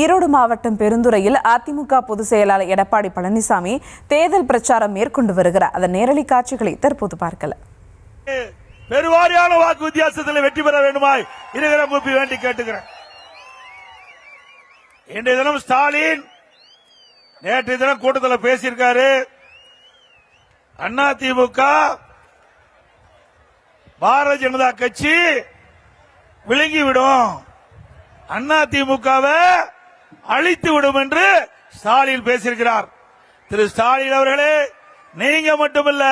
ஈரோடு மாவட்டம் பெருந்துறையில் அதிமுக பொதுச் செயலாளர் எடப்பாடி பழனிசாமி தேர்தல் பிரச்சாரம் மேற்கொண்டு வருகிறார். அதன் நேரடி காட்சிகளை தற்போது பார்க்கலாம். பெருவாரியான வாக்கு வித்தியாசத்தில் வெற்றி பெற வேண்டுமாய் இருக்கிற மூப்பி வேண்டி கேட்டுக்கிறேன். இன்றைய தினம் ஸ்டாலின் நேற்றைய தினம் கூட்டத்தில் பேசியிருக்காரு. அதிமுக பாரதிய ஜனதா கட்சி விழுங்கிவிடும், அதிமுகவை அழித்து விடும் என்று ஸ்டாலின் பேசியிருக்கிறார். திரு ஸ்டாலின் அவர்களே, நீங்க மட்டுமல்ல,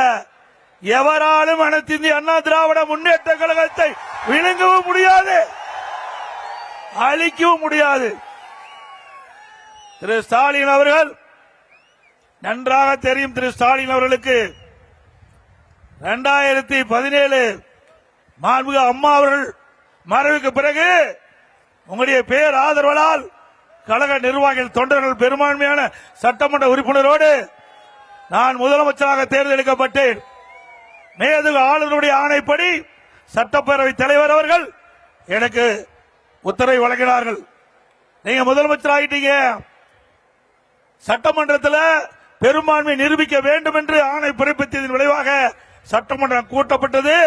எவராலும் அனைத்து இந்திய அண்ணா திராவிட முன்னேற்ற கழகத்தை விழுங்கவும் முடியாது, அழிக்கவும் முடியாது. திரு ஸ்டாலின் அவர்கள் நன்றாக தெரியும். திரு ஸ்டாலின் அவர்களுக்கு 2017 மாண்புமிகு அம்மா அவர்கள் மறைவுக்கு பிறகு உங்களுடைய பேர் ஆதரவால் கழக நிர்வாகிகள் தொண்டர்கள் பெரும்பான்மையான சட்டமன்ற உறுப்பினரோடு நான் முதலமைச்சராக தேர்ந்தெடுக்கப்பட்டேன். மேதகு ஆளுநருடைய ஆணைப்படி சட்டப்பேரவை தலைவர் அவர்கள் எனக்கு உத்தரவை வழங்கினார்கள். நீங்க முதலமைச்சர் ஆகிட்டீங்க, சட்டமன்றத்தில் பெரும்பான்மை நிரூபிக்க வேண்டும் என்று ஆணை பிறப்பித்ததன் விளைவாக சட்டமன்றம் கூட்டப்பட்டது.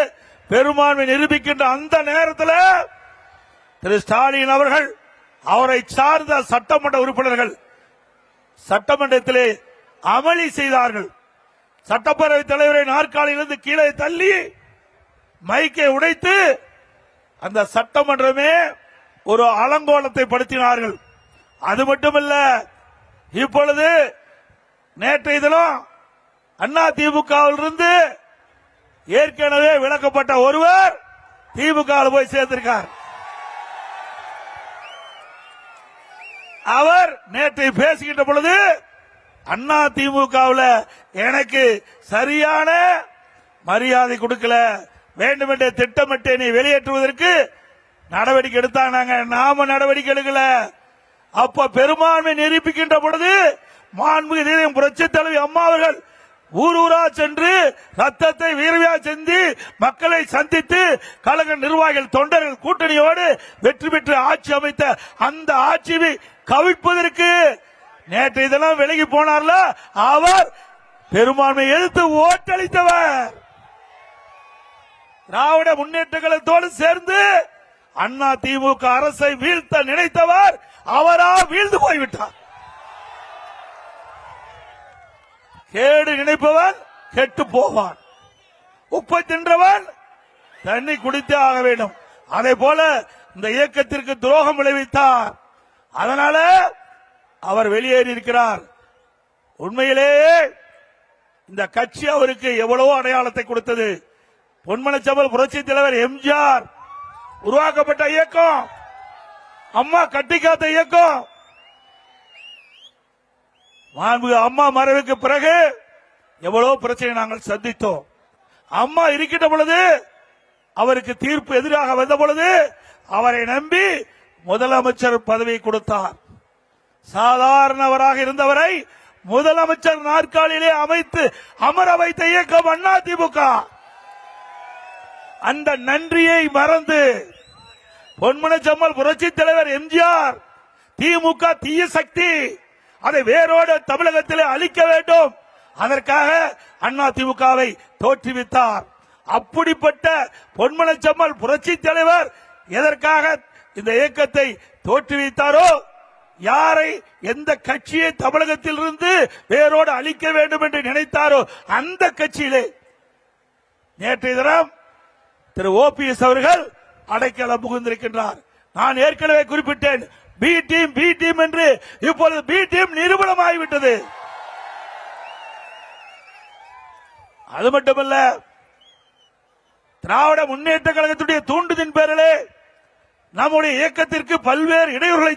பெரும்பான்மை நிரூபிக்கின்ற அந்த நேரத்தில் திரு ஸ்டாலின் அவர்கள் அவரை சார்ந்த சட்டமன்ற உறுப்பினர்கள் சட்டமன்றத்திலே அமளி செய்தார்கள். சட்டப்பேரவைத் தலைவரை நாற்காலியிலிருந்து கீழே தள்ளி மைக்கை உடைத்து அந்த சட்டமன்றமே ஒரு அலங்கோலத்தை படுத்தினார்கள். அது மட்டுமல்ல, இப்பொழுது நேற்றைய தினம் அதிமுகவிலிருந்து ஏற்கனவே விலக்கப்பட்ட ஒருவர் திமுக போய் சேர்ந்திருக்கார். அவர் நேற்று பேசுகின்ற பொழுது அதிமுகவில் எனக்கு சரியான மரியாதை கொடுக்கல, வேண்டுமென்றே திட்டமிட்டு நீ வெளியேற்றுவதற்கு நடவடிக்கை எடுத்தாங்க, நாம நடவடிக்கை எடுக்கல. அப்ப பெரும்பான்மை நிரூபிக்கின்ற பொழுது மாண்புமிகு புரட்சி தலைவி அம்மா அவர்கள் ஊர் ஊரா சென்று ரத்தத்தை வீரவியா செஞ்சு மக்களை சந்தித்து கழக நிர்வாகிகள் தொண்டர்கள் கூட்டணியோடு வெற்றி பெற்று ஆட்சி அமைத்த அந்த ஆட்சியை கவிழ்ப்பதற்கு நேற்றைய தினம் விலகி போனார்ல, அவர் பெரும்பான்மை எதிர்த்து ஓட்டளித்தவர். திராவிட முன்னேற்ற கழகத்தோடு சேர்ந்து அதிமுக அரசை வீழ்த்த நினைத்தவர் அவரா வீழ்ந்து போய்விட்டார். கேடு நினைப்பவன் கெட்டு போவான், உப்பை தின்றவன் தண்ணி குடித்தே ஆக வேண்டும். அதே போல இந்த இயக்கத்திற்கு துரோகம் விளைவித்தார். அதனால அவர் வெளியேறி இருக்கிறார். உண்மையிலேயே இந்த கட்சி அவருக்கு எவ்வளவோ அடையாளத்தை கொடுத்தது. பொன்மனச்செம்மல் புரட்சி தலைவர் எம்ஜிஆர் உருவாக்கப்பட்ட இயக்கம், அம்மா கட்டிக்காத்த இயக்கம். அம்மா மறைவுக்கு பிறகு எவ்வளவு பிரச்சனை நாங்கள் சந்தித்தோம். அம்மா இருக்கின்ற பொழுது அவருக்கு தீர்ப்பு எதிராக வந்த பொழுது அவரை நம்பி முதலமைச்சர் பதவி கொடுத்தார். சாதாரணவராக இருந்தவரை முதலமைச்சர் நாற்காலியிலே அமைத்து அமர வைத்த இயக்கம் அதிமுக. அந்த நன்றியை மறந்து பொன்மனச்செம்மல் புரட்சி தலைவர் எம்ஜிஆர் திமுக தீய சக்தி, அதை வேரோடு தமிழகத்திலே அழிக்க வேண்டும், அதற்காக அதிமுகவை தோற்றுவித்தார். அப்படிப்பட்ட பொன்மனச்செம்மல் புரட்சி தலைவர் எதற்காக இந்த இயக்கத்தை தோற்றுவித்தாரோ, யாரை எந்த கட்சியை தமிழகத்தில் இருந்து வேரோடு அழிக்க வேண்டும் என்று நினைத்தாரோ அந்த கட்சியிலே நேற்றைய தினம் திரு OPS அவர்கள் அடைக்கலம் புகுந்திருக்கின்றார். நான் ஏற்கனவே குறிப்பிட்டேன், பி டீம் என்று. இப்பொழுது பி டீம் நிரூபணமாகிவிட்டது. அது மட்டுமல்ல, திராவிட முன்னேற்ற கழகத்துடைய தூண்டுதின் பேரிலே நம்முடைய இயக்கத்திற்கு பல்வேறு இடையூறுகளை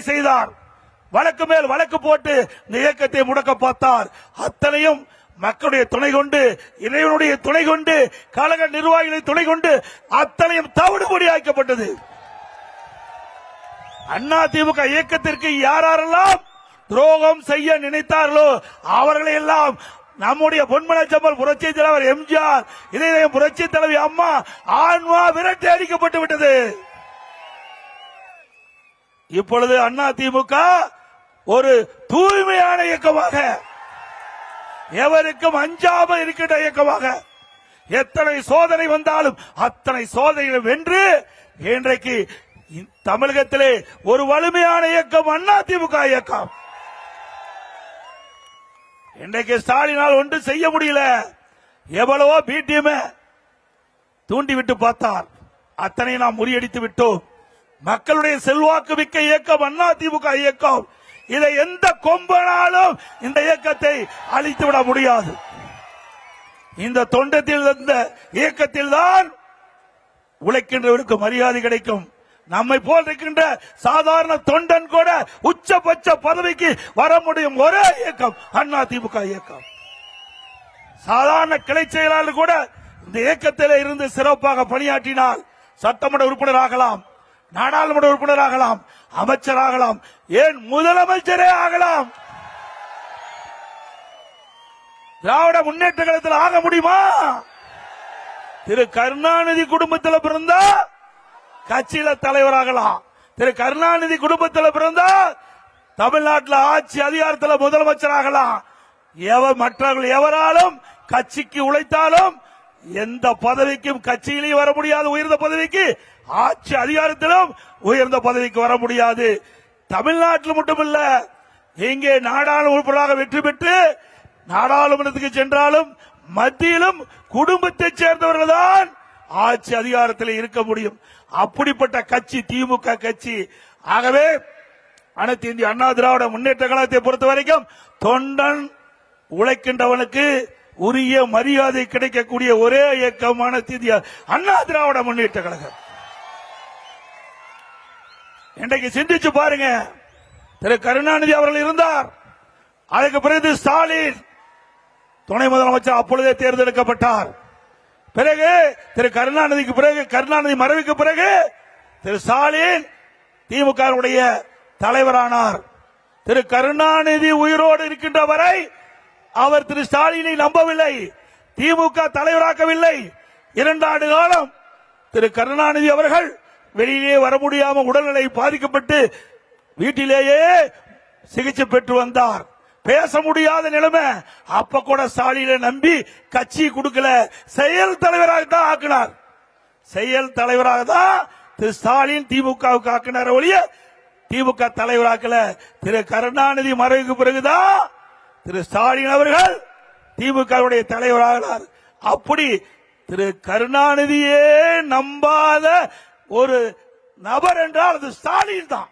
செய்தார். வழக்கு மேல் வழக்கு போட்டு இந்த இயக்கத்தை முடக்க பார்த்தார். அத்தனையும் மக்களுடைய துணை கொண்டு, இறைவனுடைய துணை கொண்டு, கழக நிர்வாகிகளை துணை கொண்டு அத்தனையும் தவிடுபொடியாக்கப்பட்டது. அதிமுக இயக்கத்திற்கு யாரெல்லாம் துரோகம் செய்ய நினைத்தார்களோ அவர்களை எல்லாம் நம்முடைய பொன்மனச்செம்மல் புரட்சி தலைவர் எம்ஜிஆர், இதயம் புரட்சி தலைவி அம்மா ஆன்மா விரட்டி அடிக்கப்பட்டு விட்டது. இப்பொழுது அதிமுக ஒரு தூய்மையான இயக்கமாக, எவருக்கும் அஞ்சாம இருக்கின்ற இயக்கமாக, எத்தனை சோதனை வந்தாலும் அத்தனை சோதனைகளை வென்று இன்றைக்கு தமிழகத்திலே ஒரு வலிமையான இயக்கம் அதிமுக இயக்கம். இன்றைக்கு ஸ்டாலினால் ஒன்று செய்ய முடியல. எவ்வளவோ பிடிஎம் தூண்டிவிட்டு பார்த்தார், அத்தனை நாம் முறியடித்து விட்டோம். மக்களுடைய செல்வாக்கு மிக்க இயக்கம் அதிமுக இயக்கம். இதை எந்த கொம்பனாலும் இந்த இயக்கத்தை அழித்துவிட முடியாது. இந்த தொண்டத்தில் இந்த இயக்கத்தில் தான் உழைக்கின்றவருக்கு மரியாதை கிடைக்கும். நம்மை போல் இருக்கின்ற சாதாரண தொண்டன் கூட உச்சபட்ச பதவிக்கு வர முடியும் ஒரே இயக்கம் அதிமுக இயக்கம். சாதாரண கிளை செயலாளர் கூட இந்த இயக்கத்தில் இருந்து சிறப்பாக பணியாற்றினால் சட்டமன்ற உறுப்பினர் ஆகலாம், நாடாளுமன்ற உறுப்பினர் ஆகலாம், அமைச்சராகலாம், ஏன் முதலமைச்சரே ஆகலாம். திராவிட முன்னேற்ற கழகத்தில் ஆக முடியுமா? திரு கருணாநிதி குடும்பத்தில் பிறந்தா கட்சியில தலைவராகலாம். திரு கருணாநிதி குடும்பத்தில் பிறந்தா தமிழ்நாட்டில் ஆட்சி அதிகாரத்தில் முதலமைச்சராகலாம். மற்றவர்கள் எவராலும் கட்சிக்கு உழைத்தாலும் எந்த பதவிக்கும் கட்சியிலேயும் வர முடியாது. உயர்ந்த பதவிக்கு, ஆட்சி அதிகாரத்திலும் உயர்ந்த பதவிக்கு வர முடியாது. தமிழ்நாட்டில் மட்டுமல்ல, இங்கே நாடாளுமன்ற உறுப்பினராக வெற்றி பெற்று நாடாளுமன்றத்துக்கு சென்றாலும் மத்தியிலும் குடும்பத்தைச் சேர்ந்தவர்கள் தான் ஆட்சி அதிகாரத்தில் இருக்க முடியும். அப்படிப்பட்ட கட்சி திமுக கட்சி. ஆகவே அனைத்து இந்திய அண்ணா திராவிட முன்னேற்ற கழகத்தை பொறுத்த வரைக்கும் தொண்டன் உழைக்கின்றவனுக்கு உரிய மரியாதை கிடைக்கக்கூடிய ஒரே இயக்கமான இந்திய அண்ணா திராவிட முன்னேற்ற கழகம். இன்றைக்கு சிந்திச்சு பாருங்க, திரு கருணாநிதி அவர்கள் இருந்தார். அதுக்கு பிறகு ஸ்டாலின் துணை முதலமைச்சர் அப்பொழுதே தேர்ந்தெடுக்கப்பட்டார். பிறகு திரு கருணாநிதிக்கு பிறகு, கருணாநிதி மறைவுக்கு பிறகு திரு ஸ்டாலின் திமுக தலைவரானார். திரு கருணாநிதி உயிரோடு இருக்கின்ற வரை அவர் திரு ஸ்டாலினை நம்பவில்லை, திமுக தலைவராக்கவில்லை. 2 ஆண்டு காலம் திரு கருணாநிதி அவர்கள் வெளியிலே வர முடியாமல் உடல்நிலை பாதிக்கப்பட்டு வீட்டிலேயே சிகிச்சை பெற்று வந்தார். பேச முடியாத நிலைமை. அப்ப கூட ஸ்டாலினை நம்பி கட்சி கொடுக்கல, செயல் தலைவராக தான் ஆக்கினார். செயல் தலைவராக தான் திரு ஸ்டாலின் திமுகவுக்கு ஆக்கினார் ஒழிய திமுக தலைவராக்கல. திரு கருணாநிதி மறைவுக்கு பிறகுதான் திரு ஸ்டாலின் அவர்கள் திமுக தலைவராகிறார். அப்படி திரு கருணாநிதியே நம்பாத ஒரு நபர் என்றால் அது ஸ்டாலின் தான்.